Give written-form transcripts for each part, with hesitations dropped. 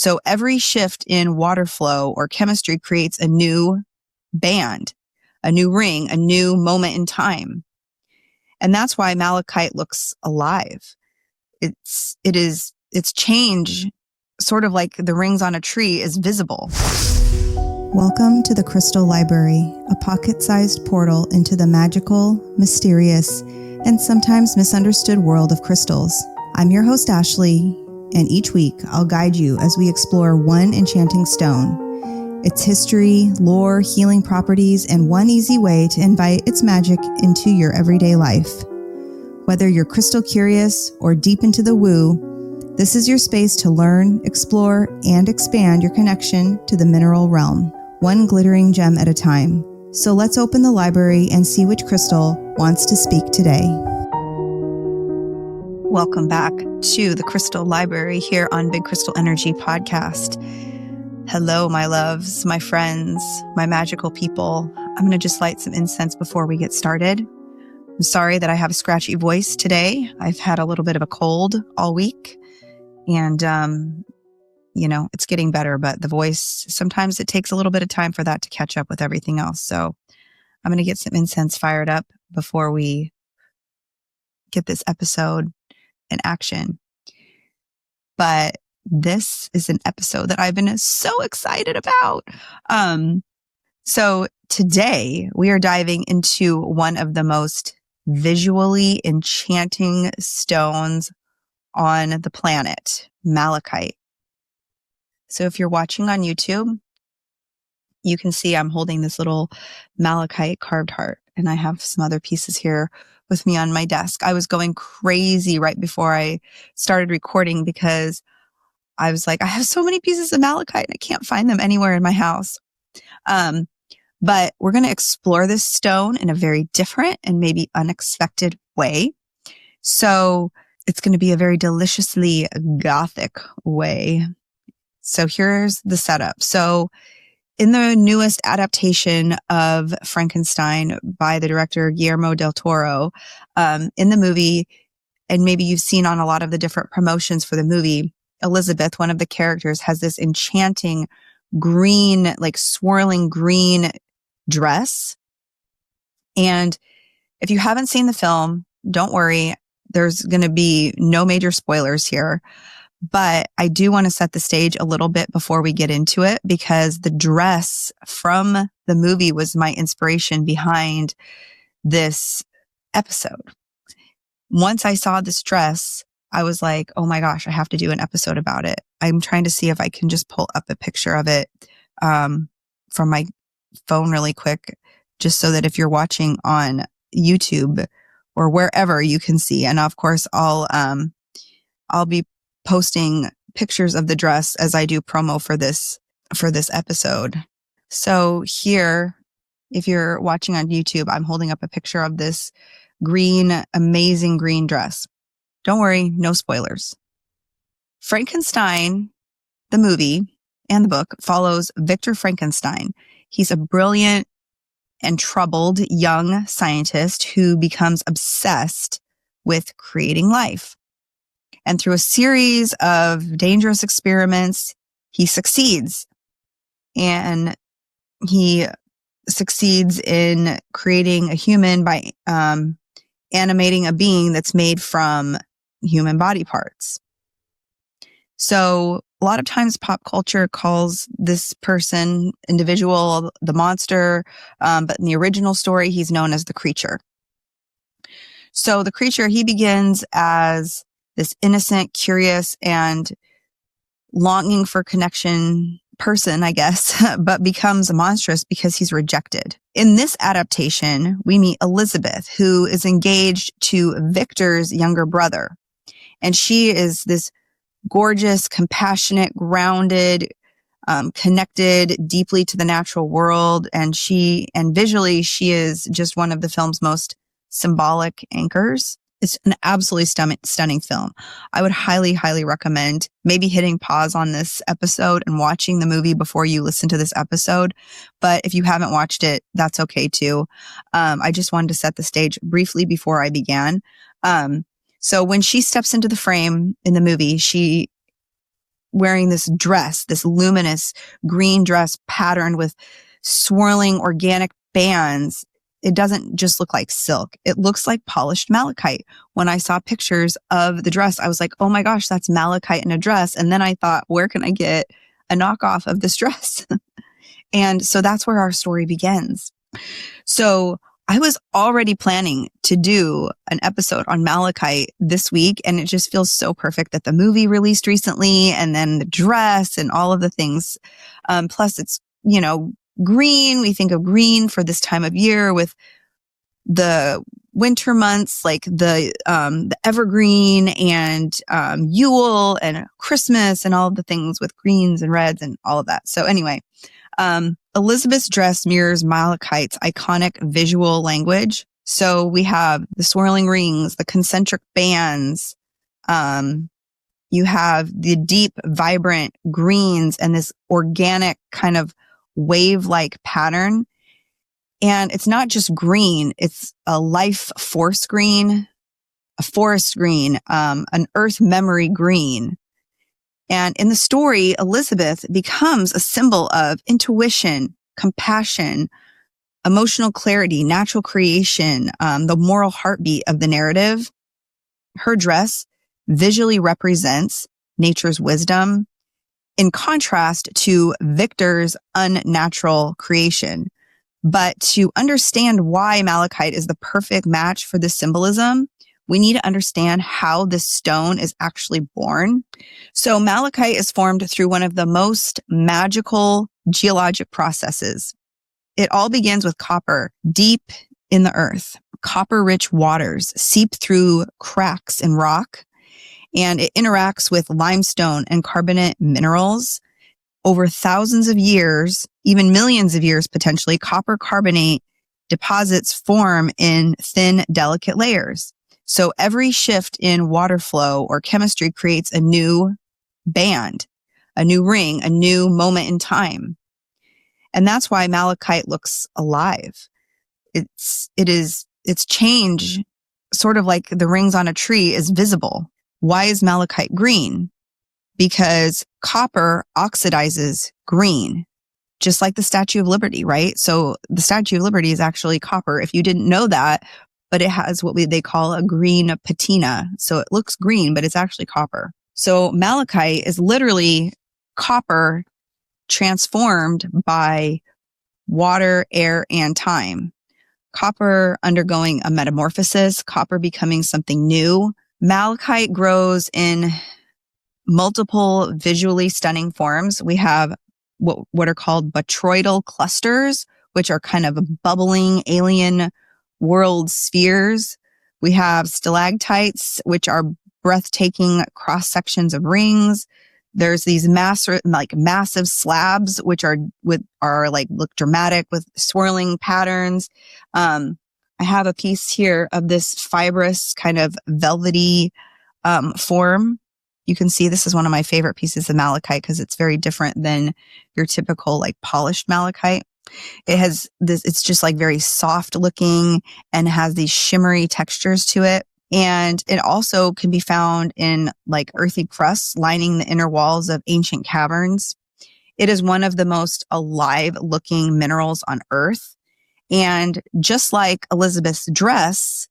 So every shift in water flow or chemistry creates a new band, a new ring, a new moment in time. And that's why malachite looks alive. Its change, sort of like the rings on a tree, is visible. Welcome to the Crystal Library, a pocket-sized portal into the magical, mysterious, and sometimes misunderstood world of crystals. I'm your host, Ashleigh, and each week I'll guide you as we explore one enchanting stone, its history, lore, healing properties, and one easy way to invite its magic into your everyday life. Whether you're crystal curious or deep into the woo, this is your space to learn, explore, and expand your connection to the mineral realm, one glittering gem at a time. So let's open the library and see which crystal wants to speak today. Welcome back to the Crystal Library here on Big Crystal Energy Podcast. Hello, my loves, my friends, my magical people. I'm going to just light some incense before we get started. I'm sorry that I have a scratchy voice today. I've had a little bit of a cold all week, and it's getting better, but the voice, sometimes it takes a little bit of time for that to catch up with everything else. So I'm going to get some incense fired up before we get this episode in action. But this is an episode that I've been so excited about. So today we are diving into one of the most visually enchanting stones on the planet, malachite. So if you're watching on YouTube, you can see I'm holding this little malachite carved heart, and I have some other pieces here with me on my desk. I was going crazy right before I started recording because I was like, I have so many pieces of malachite and I can't find them anywhere in my house. But we're going to explore this stone in a very different and maybe unexpected way. So it's going to be a very deliciously Gothic way. So here's the setup. So in the newest adaptation of Frankenstein by the director Guillermo del Toro, in the movie, and maybe you've seen on a lot of the different promotions for the movie, Elizabeth, one of the characters, has this enchanting green, like swirling green dress. And if you haven't seen the film, don't worry, there's going to be no major spoilers here. But I do want to set the stage a little bit before we get into it, because the dress from the movie was my inspiration behind this episode. Once I saw this dress, I was like, oh my gosh, I have to do an episode about it. I'm trying to see if I can just pull up a picture of it from my phone really quick, just so that if you're watching on YouTube or wherever, you can see. And of course, I'll be posting pictures of the dress as I do promo for this episode. So here, if you're watching on YouTube, I'm holding up a picture of this amazing green dress. Don't worry, no spoilers. Frankenstein, the movie and the book, follows Victor Frankenstein. He's a brilliant and troubled young scientist who becomes obsessed with creating life. And through a series of dangerous experiments, he succeeds. And he succeeds in creating a human by animating a being that's made from human body parts. So a lot of times pop culture calls this individual, the monster, but in the original story, he's known as the creature. So the creature, he begins as this innocent, curious, and longing for connection person, I guess, but becomes monstrous because he's rejected. In this adaptation, we meet Elizabeth, who is engaged to Victor's younger brother. And she is this gorgeous, compassionate, grounded, connected deeply to the natural world. And visually, she is just one of the film's most symbolic anchors. It's an absolutely stunning film. I would highly, highly recommend maybe hitting pause on this episode and watching the movie before you listen to this episode. But if you haven't watched it, that's okay too. I just wanted to set the stage briefly before I began. So when she steps into the frame in the movie, she wearing this dress, this luminous green dress patterned with swirling organic bands. It doesn't just look like silk. It looks like polished malachite. When I saw pictures of the dress, I was like, oh my gosh, that's malachite in a dress. And then I thought, where can I get a knockoff of this dress? And so that's where our story begins. So I was already planning to do an episode on malachite this week, and it just feels so perfect that the movie released recently, and then the dress and all of the things. Plus it's, green. We think of green for this time of year with the winter months, like the evergreen and Yule and Christmas and all of the things with greens and reds and all of that. So anyway, Elizabeth's dress mirrors malachite's iconic visual language. So we have the swirling rings, the concentric bands. You have the deep, vibrant greens and this organic kind of wave-like pattern. And it's not just green, it's a life force green, a forest green, an earth memory green. And in the story, Elizabeth becomes a symbol of intuition, compassion, emotional clarity, natural creation, the moral heartbeat of the narrative. Her dress visually represents nature's wisdom, in contrast to Victor's unnatural creation. But to understand why malachite is the perfect match for this symbolism, we need to understand how this stone is actually born. So malachite is formed through one of the most magical geologic processes. It all begins with copper deep in the earth. Copper-rich waters seep through cracks in rock, and it interacts with limestone and carbonate minerals. Over thousands of years, even millions of years potentially, copper carbonate deposits form in thin, delicate layers. So every shift in water flow or chemistry creates a new band, a new ring, a new moment in time. And that's why malachite looks alive. Its change, sort of like the rings on a tree, is visible. Why is malachite green? Because copper oxidizes green, just like the Statue of Liberty, right? So the Statue of Liberty is actually copper. If you didn't know that, but it has what they call a green patina. So it looks green, but it's actually copper. So malachite is literally copper transformed by water, air, and time. Copper undergoing a metamorphosis, copper becoming something new. Malachite grows in multiple visually stunning forms. We have what are called botryoidal clusters, which are kind of bubbling alien world spheres. We have stalactites, which are breathtaking cross sections of rings. There's these massive slabs, which look dramatic with swirling patterns. I have a piece here of this fibrous kind of velvety form. You can see this is one of my favorite pieces of malachite because it's very different than your typical polished malachite. It has this, it's just very soft looking and has these shimmery textures to it. And it also can be found in earthy crusts lining the inner walls of ancient caverns. It is one of the most alive looking minerals on Earth. And just like Elizabeth's dress,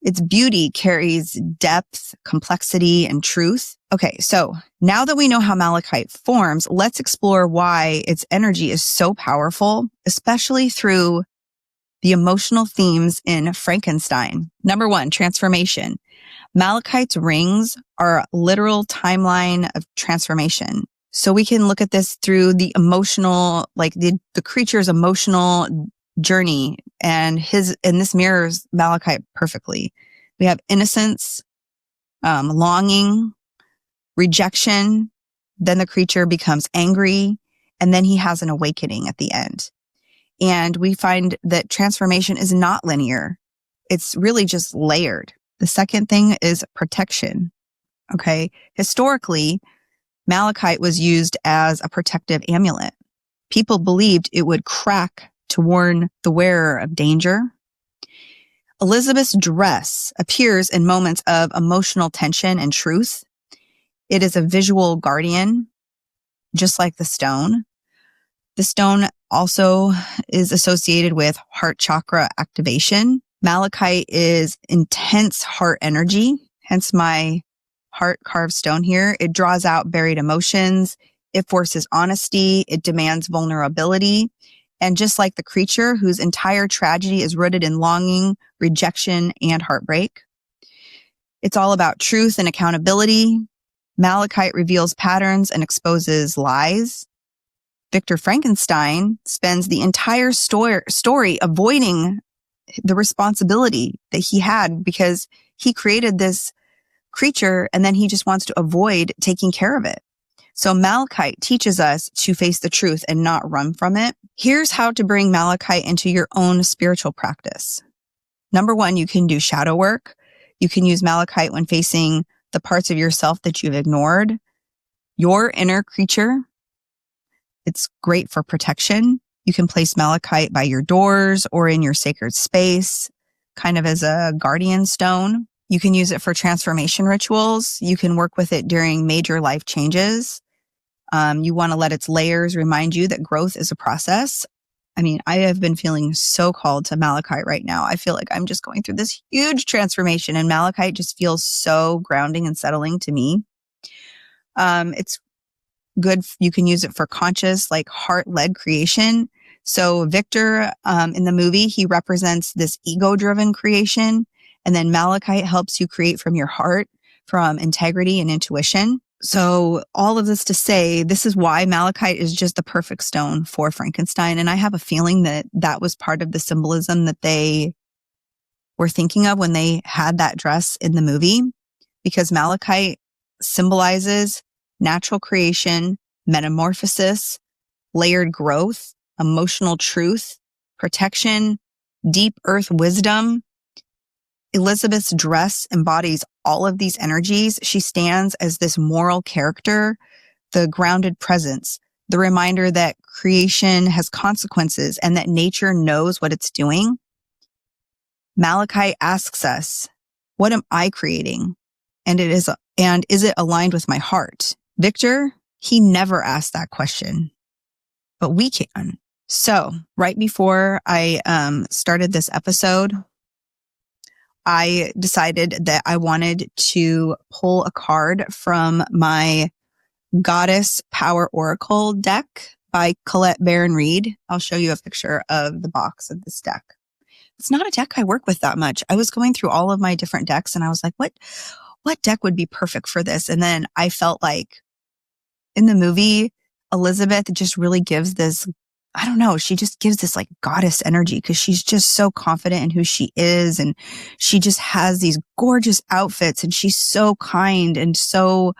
its beauty carries depth, complexity, and truth. Okay, so now that we know how malachite forms, let's explore why its energy is so powerful, especially through the emotional themes in Frankenstein. Number 1, transformation. Malachite's rings are a literal timeline of transformation. So we can look at this through the emotional, the creature's emotional journey, and this mirrors malachite perfectly. We have innocence, longing, rejection. Then the creature becomes angry, and then he has an awakening at the end. And we find that transformation is not linear. It's really just layered. The second thing is protection. Okay. Historically, malachite was used as a protective amulet. People believed it would crack to warn the wearer of danger. Elizabeth's dress appears in moments of emotional tension and truth. It is a visual guardian, just like the stone. The stone also is associated with heart chakra activation. Malachite is intense heart energy, hence my heart carved stone here. It draws out buried emotions. It forces honesty. It demands vulnerability. And just like the creature whose entire tragedy is rooted in longing, rejection, and heartbreak. It's all about truth and accountability. Malachite reveals patterns and exposes lies. Victor Frankenstein spends the entire story avoiding the responsibility that he had because he created this creature and then he just wants to avoid taking care of it. So Malachite teaches us to face the truth and not run from it. Here's how to bring Malachite into your own spiritual practice. Number one, you can do shadow work. You can use Malachite when facing the parts of yourself that you've ignored. Your inner creature. It's great for protection. You can place Malachite by your doors or in your sacred space, kind of as a guardian stone. You can use it for transformation rituals. You can work with it during major life changes. You want to let its layers remind you that growth is a process. I mean, I have been feeling so called to Malachite right now. I feel like I'm just going through this huge transformation, and Malachite just feels so grounding and settling to me. It's good. You can use it for conscious, like heart-led creation. So Victor, in the movie, he represents this ego-driven creation. And then Malachite helps you create from your heart, from integrity and intuition. So all of this to say, this is why Malachite is just the perfect stone for Frankenstein. And I have a feeling that that was part of the symbolism that they were thinking of when they had that dress in the movie, because Malachite symbolizes natural creation, metamorphosis, layered growth, emotional truth, protection, deep earth wisdom. Elizabeth's dress embodies all of these energies. She stands as this moral character, the grounded presence, the reminder that creation has consequences and that nature knows what it's doing. Malachite asks us, what am I creating? And is it aligned with my heart? Victor, he never asked that question, but we can. So right before I started this episode, I decided that I wanted to pull a card from my Goddess Power Oracle deck by Colette Baron-Reid. I'll show you a picture of the box of this deck. It's not a deck I work with that much. I was going through all of my different decks and I was like, what deck would be perfect for this? And then I felt like in the movie, Elizabeth just really gives this, I don't know, she just gives this like goddess energy because she's just so confident in who she is. And she just has these gorgeous outfits and she's so kind and so,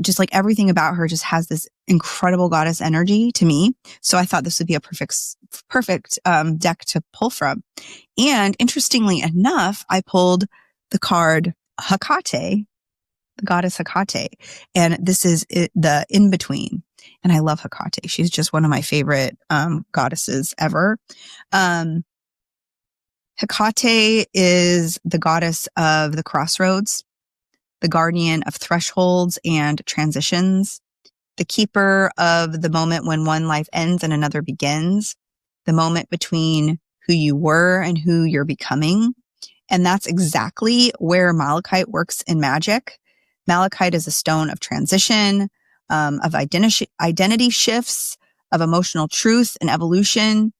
just like everything about her just has this incredible goddess energy to me. So I thought this would be a perfect deck to pull from. And interestingly enough, I pulled the card Hecate, the goddess Hecate. And this is the in-between. And I love Hecate. She's just one of my favorite goddesses ever. Hecate is the goddess of the crossroads, the guardian of thresholds and transitions, the keeper of the moment when one life ends and another begins, the moment between who you were and who you're becoming. And that's exactly where Malachite works in magic. Malachite is a stone of transition, of identity shifts, of emotional truth and evolution.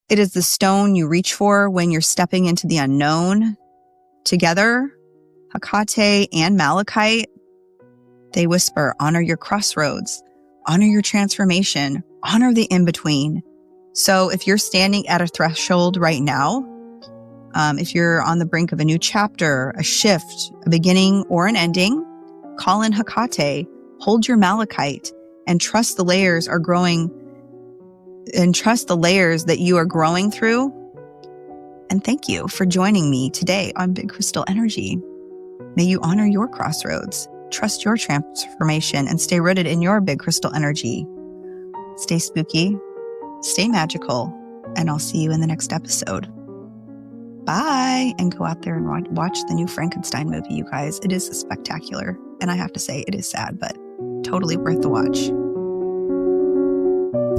It is the stone you reach for when you're stepping into the unknown. Together, Hecate and Malachite, they whisper, honor your crossroads, honor your transformation, honor the in-between. So if you're standing at a threshold right now, if you're on the brink of a new chapter, a shift, a beginning, or an ending, call in Hecate, hold your Malachite, and trust the layers are growing, and trust the layers that you are growing through. And thank you for joining me today on Big Crystal Energy. May you honor your crossroads, trust your transformation, and stay rooted in your big crystal energy. Stay spooky, stay magical, and I'll see you in the next episode. Bye, and go out there and watch the new Frankenstein movie, you guys. It is spectacular. And I have to say, it is sad, but totally worth the watch.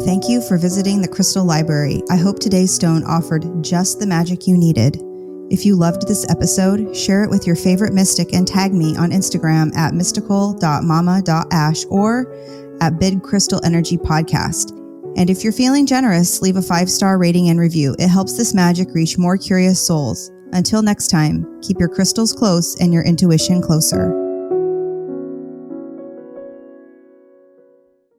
Thank you for visiting the Crystal Library. I hope today's stone offered just the magic you needed. If you loved this episode, share it with your favorite mystic and tag me on Instagram at mystical.mama.ash or at Big Crystal Energy Podcast. And if you're feeling generous, leave a 5-star rating and review. It helps this magic reach more curious souls. Until next time, keep your crystals close and your intuition closer.